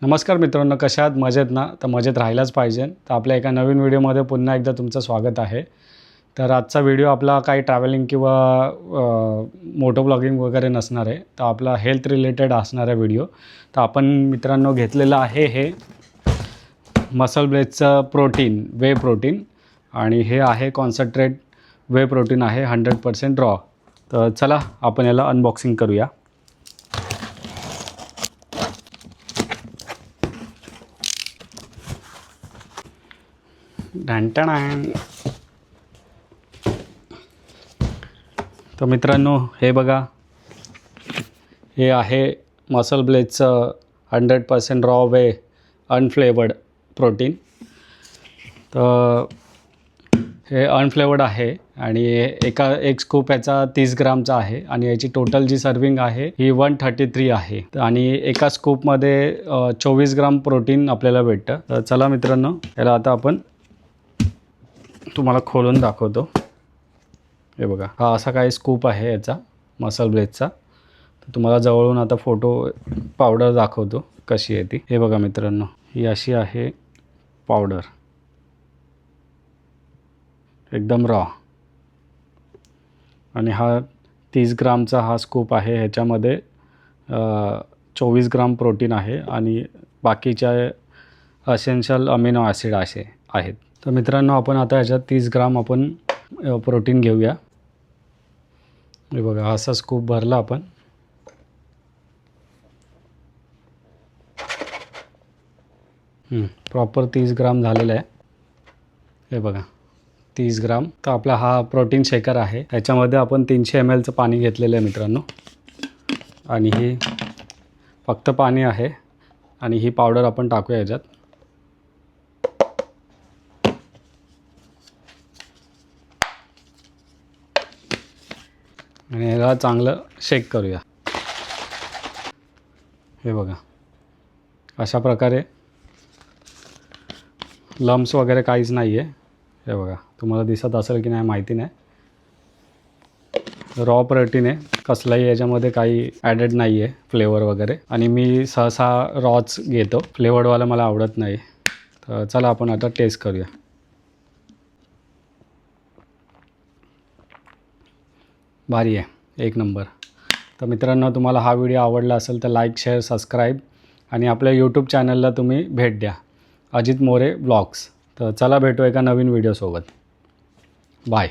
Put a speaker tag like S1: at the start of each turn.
S1: नमस्कार मित्रांनो, कशा आहात? मजेत ना? तर मजेत राहायलाच पाहिजे. तर आपल्या एका नवीन व्हिडिओमध्ये पुन्हा एकदा तुमचं स्वागत आहे. तर आजचा व्हिडिओ आपला काही ट्रॅव्हलिंग किंवा मोटो ब्लॉगिंग वगैरे नसणार आहे. तर आपला हेल्थ रिलेटेड असणारा व्हिडिओ. तर आपण मित्रांनो घेतलेलं आहे हे मसल ब्लेसचं प्रोटीन, वे प्रोटीन, आणि हे आहे कॉन्सन्ट्रेट वे प्रोटीन आहे 100% रॉ. तर चला आपण याला अनबॉक्सिंग करूया. तर मित्रांनो, हे बघा, हे आहे मसल ब्लेसचं 100% रॉ वे अनफ्लेवर्ड प्रोटीन. तर हे अनफ्लेवर्ड आहे आणि एक स्कूप याचा 30 ग्रामचा आहे आणि याची टोटल जी सर्विंग आहे ही 133 आहे. आणि एका स्कूपमध्ये 24 ग्राम प्रोटीन आपल्याला भेटतं. तर चला मित्रांनो, याला आता आपण तुम्हाला खोलून दाखवतो. हे बघा, हा असा काही स्कूप आहे याचा मसल ब्लेसचा. तर तुम्हाला जवळून आता फोटो पावडर दाखवतो कशी आहे ती. हे बघा मित्रांनो, ही अशी आहे पावडर, एकदम रॉ. आणि हा 30 ग्रामचा हा स्कूप आहे. ह्याच्यामध्ये 24 ग्राम प्रोटीन आहे आणि बाकीच्या असेन्शियल अमिनो ॲसिड असे आहेत. तर मित्रांनो, आपण आता ह्याच्यात 30 ग्राम आपण प्रोटीन घेऊया. हे बघा, असा स्कूप भरला आपण. प्रॉपर 30 ग्राम झालेला आहे. हे बघा, 30 ग्राम. तर आपला हा प्रोटीन शेकर आहे. ह्याच्यामध्ये आपण 300 ml पाणी घेतलेलं आहे मित्रांनो. आणि हे फक्त पाणी आहे आणि ही पावडर आपण टाकूया ह्याच्यात. आणि ह्याला चांगलं शेक करूया. हे बघा, अशा प्रकारे लम्स वगैरे काहीच नाही आहे. हे बघा, तुम्हाला दिसत असेल की नाही माहिती नाही. रॉ प्रोटीन आहे, कसलाही याच्यामध्ये काही ॲडेड नाही आहे फ्लेवर वगैरे. आणि मी सहसा रॉच घेतो, फ्लेवर्डवाला मला आवडत नाही. तर चला आपण आता टेस्ट करूया. भारी आहे, एक नंबर. तर मित्रांनो, तुम्हाला हा व्हिडिओ आवडला असेल तर लाईक, शेअर, सबस्क्राईब आणि आपल्या यूट्यूब चॅनलला तुम्ही भेट द्या, अजित मोरे ब्लॉग्स. तर चला भेटू एका नवीन व्हिडिओसोबत. बाय.